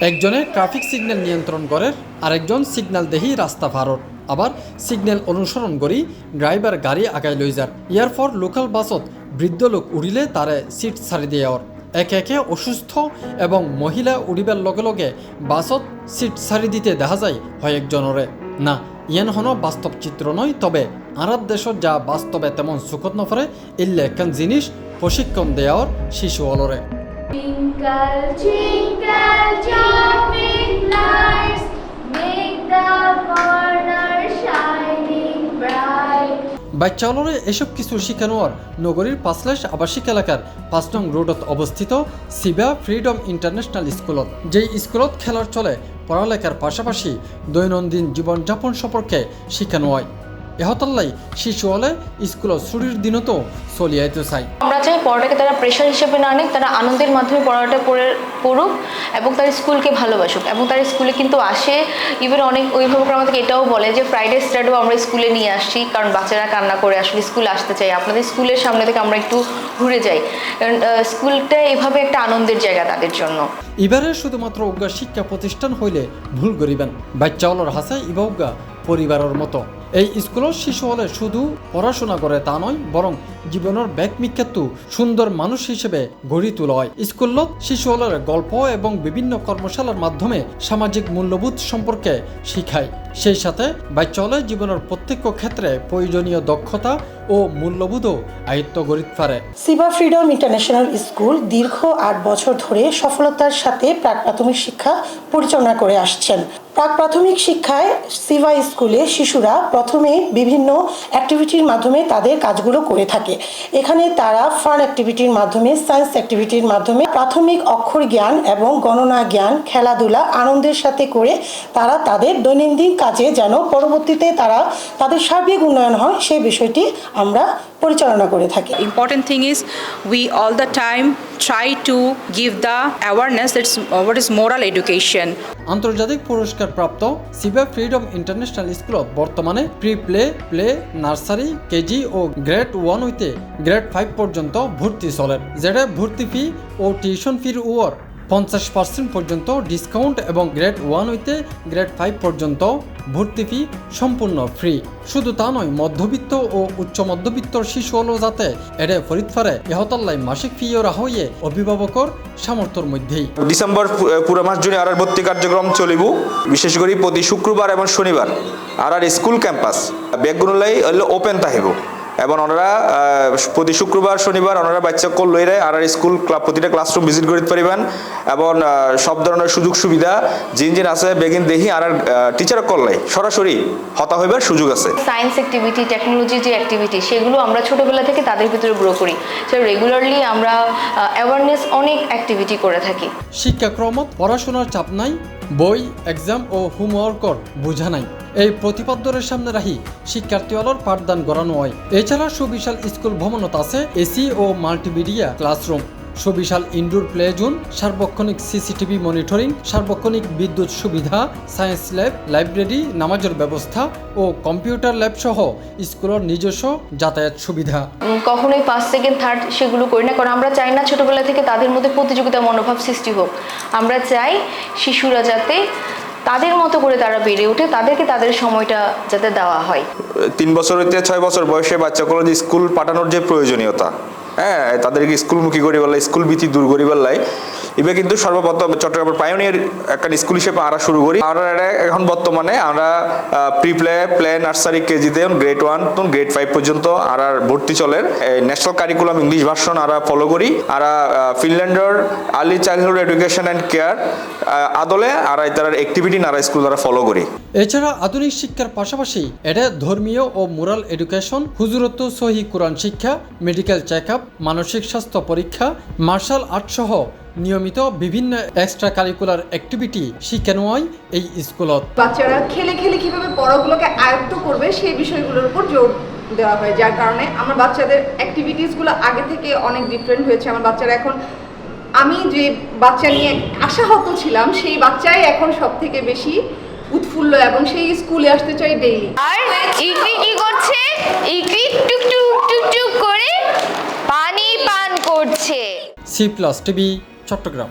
একজনে traffic signal নিয়ন্ত্রণ করে, আরেকজন সিগন্যাল দেহি রাস্তা পারর, আবার সিগন্যাল অনুসরণ করি ড্রাইভার গাড়ি আগাই লৈ যার। ইয়ার পর লোকাল বাসত বৃদ্ধ লোক উড়িলে তারে সিট ছাড়ি দেওয়ার। একে একে অসুস্থ এবং মহিলা উড়িবার লগে লগে বাসত সিট ছাড়ি দিতে দেখা যায় হয় একজনরে। না, ইয়ান হন বাস্তব চিত্র নয়, তবে আরব দেশত যা বাস্তবে তেমন সুখত নফরে ইল্লে একখান জিনিস প্রশিক্ষণ দেওয়ার শিশু অলরে। Twinkle, twinkle, jumping lights, make the corner shining bright. বাচ্চা অলরে এসব কিছু শিখানোর নগরীর ৫ আবাসিক এলাকার ৫ নং রোডত অবস্থিত সিবা ফ্রিডম ইন্টারন্যাশনাল স্কুলত, যেই স্কুলত খেলার চলে পড়ালেখার পাশাপাশি দৈনন্দিন জীবনযাপন সম্পর্কে শিখানো হয়। এহতাল্লাই শিশু হলে স্কুলত ছুটির দিনও তো চলিয়াইতে চাই। আমরা চাই পড়াটাকে তারা প্রেশার হিসেবে না নিক, তারা আনন্দের মাধ্যমে পড়াটা পড়ুক এবং তার স্কুলকে ভালোবাসুক। এবং তার স্কুলে কিন্তু আসে, ইভেন অনেক অভিভাবকরা আমাদেরকে এটাও বলে যে ফ্রাইডে স্যাটারডেও আমরা স্কুলে নিয়ে আসছি, কারণ বাচ্চারা কান্না করে আসলে স্কুলে আসতে চাই, আপনাদের স্কুলের সামনে থেকে আমরা একটু ঘুরে যাই, কারণ স্কুলটা এভাবে একটা আনন্দের জায়গা তাদের জন্য। এবারে শুধুমাত্র অজ্ঞা শিক্ষা প্রতিষ্ঠান হইলে ভুল করিবেন। বাচ্চা হলর হাসে ইবা অজ্ঞা পরিবারের মতো। এই স্কুলের শিশু হলে শুধু পড়াশোনা করে তা নয়, বরং জীবনের ব্যাকমিক্ষাতু সুন্দর মানুষ হিসেবে গড়ি তোলা হয়। স্কুলত শিশু হলের গল্প এবং বিভিন্ন কর্মশালার মাধ্যমে সামাজিক মূল্যবোধ সম্পর্কে শিখায়। সেই সাথে বাচ্চা হলে জীবনের প্রত্যেক ক্ষেত্রে প্রয়োজনীয় দক্ষতা ও মূল্যবোধও আয়ত্ত গড়িতে পারে। সিবা ফ্রিডম ইন্টারন্যাশনাল স্কুল দীর্ঘ 8 বছর ধরে সফলতার সাথে প্রাক প্রাথমিক শিক্ষা পরিচালনা করে আসছেন। প্রাক প্রাথমিক শিক্ষায় সিবা স্কুলে শিশুরা প্রথমে বিভিন্ন অ্যাক্টিভিটির মাধ্যমে তাদের কাজগুলো করে থাকে। এখানে তারা ফান অ্যাক্টিভিটির মাধ্যমে, সায়েন্স অ্যাক্টিভিটির মাধ্যমে প্রাথমিক অক্ষর জ্ঞান এবং গণনা জ্ঞান, খেলাধুলা আনন্দের সাথে করে তারা তাদের দৈনন্দিন কাজে যেন পরবর্তীতে তারা তাদের সার্বিক উন্নয়ন হয় সেই বিষয়টি আমরা পরিচালনা করে থাকি। Important thing is we all the time try to give the awareness that's what is moral education. আন্তর্জাতিক পুরস্কার প্রাপ্ত সিবা ফ্রিডম ইন্টারন্যাশনাল স্কুলত বর্তমানে প্লে, নার্সারি, কেজি ও গ্রেড 1 হইতে গ্রেড 5 পর্যন্ত ভর্তি চলে, যেটা ভর্তি ফি ও টিউশন ফির উপর 50% পর্যন্ত ডিসকাউন্ট এবং গ্রেড 1 হইতে গ্রেড 5 পর্যন্ত ভর্তি ফি সম্পূর্ণ ফ্রি। শুধু তা নয়, মধ্যবিত্ত ও উচ্চ মধ্যবিত্ত শিশু হলো যাতে এড়ে ফরিদ ফারে এহতাল্লাই মাসিক ফিও রাহইয়ে অভিভাবকর সামর্থ্যের মধ্যেই। ডিসেম্বর পুরো মাস জুড়ে আর ভর্তি কার্যক্রম চলিব, বিশেষ করে প্রতি শুক্রবার এবং শনিবার আর স্কুল ক্যাম্পাস ব্যাগগুলোই ওপেন থাকিব এবং ওনারা প্রতি শুক্রবার শনিবার ওনারা বাচ্চা কল লইরে আর স্কুল প্রতিটা ক্লাসরুম ভিজিট করতে পারিবেন এবং সব ধরনের সুযোগ সুবিধা জিন আছে বেগিন দেখি আর টিচার কল্লাই সরাসরি হতা হইবার সুযোগ আছে। সায়েন্স অ্যাক্টিভিটি, টেকনোলজি যে অ্যাক্টিভিটি সেগুলো আমরা ছোটোবেলা থেকে তাদের ভিতরে গ্রো করি। সো রেগুলারলি আমরা অ্যাওয়ারনেস অনেক অ্যাক্টিভিটি করে থাকি। শিক্ষাক্রমত পড়াশোনার চাপ নাই, বই, এক্সাম ও হোমওয়ার্কর বোঝা নাই। এই প্রতিপাদ্যের সামনে রাখি শিক্ষার্থী অলর পাঠদান করানো হয়। এছাড়া সুবিশাল স্কুল ভবনত আছে এসি ও মাল্টিমিডিয়া ক্লাসরুম, সুবিশাল ইনডোর প্লে জোন, সার্বক্ষণিক সিসিটিভি মনিটরিং, সার্বক্ষণিক বিদ্যুৎ সুবিধা, সায়েন্স ল্যাব, লাইব্রেরি, নামাজের ব্যবস্থা ও কম্পিউটার ল্যাব সহ স্কুলের নিজস্ব যাতায়াত সুবিধা। কখনোই 1st, 2nd, 3rd সেগুলো করি না, কারণ আমরা চাই না ছোটোবেলা থেকে তাদের মধ্যে প্রতিযোগিতা মনোভাব সৃষ্টি হোক। আমরা চাই শিশুরা যাতে তাদের মতো করে তারা বেড়ে ওঠে, তাদেরকে তাদের সময়টা যাতে দেওয়া হয়। 3 বছর হইতে 6 বছর বয়সে বাচ্চাগুলো যে স্কুল পাঠানোর যে প্রয়োজনীয়তা, হ্যাঁ তাদেরকে স্কুলমুখী করি বললাই, স্কুল ভীতি দূর করি বললাই, এবার কিন্তু সর্বপ্রথম চট্টগ্রামের পাইওনিয়ার একটা স্কুল হিসেবে আমরা শুরু করি। আমরা এখন বর্তমানে আমরা প্লে, নার্সারি, কেজিতে গ্রেড 1 তো গ্রেড 5 পর্যন্ত আর ভর্তি চলে। ন্যাশনাল কারিকুলাম ইংলিশ ভার্সন আমরা ফলো করি। আর ফিনল্যান্ডের early childhood education and care আদলে আর তার অ্যাক্টিভিটি নারা স্কুল দ্বারা ফলো করি। এছাড়া আধুনিক শিক্ষার পাশাপাশি এটা ধর্মীয় ও মোরাল এডুকেশন, হুজুরত্ব, সহি কোরআন শিক্ষা, মেডিকেল চেক আপ, মানসিক স্বাস্থ্য পরীক্ষা, মার্শাল আর্ট সহ নিয়মিত বিভিন্ন এক্সট্রা কারিকুলার অ্যাক্টিভিটি শিখানো হয় এই স্কুলত। বাচ্চারা খেলে খেলে কিভাবে পড়াগুলোকে আয়ত্ত করবে সেই বিষয়গুলোর উপর জোর দেওয়া হয়, যার কারণে আমার বাচ্চাদের অ্যাক্টিভিটিসগুলো আগে থেকে অনেক ডিফারেন্ট হয়েছে। আমার বাচ্চারা এখন, আমি যে বাচ্চা নিয়ে আশাহত ছিলাম সেই বাচ্চাই এখন সব থেকে বেশি উৎফুল্ল এবং সেই স্কুলে আসতে চাই ডেইলি। আর ইকরি কি করছে? ইকরি টুক টুক টুক করে পানি পান করছে। C+ TV Chittagong.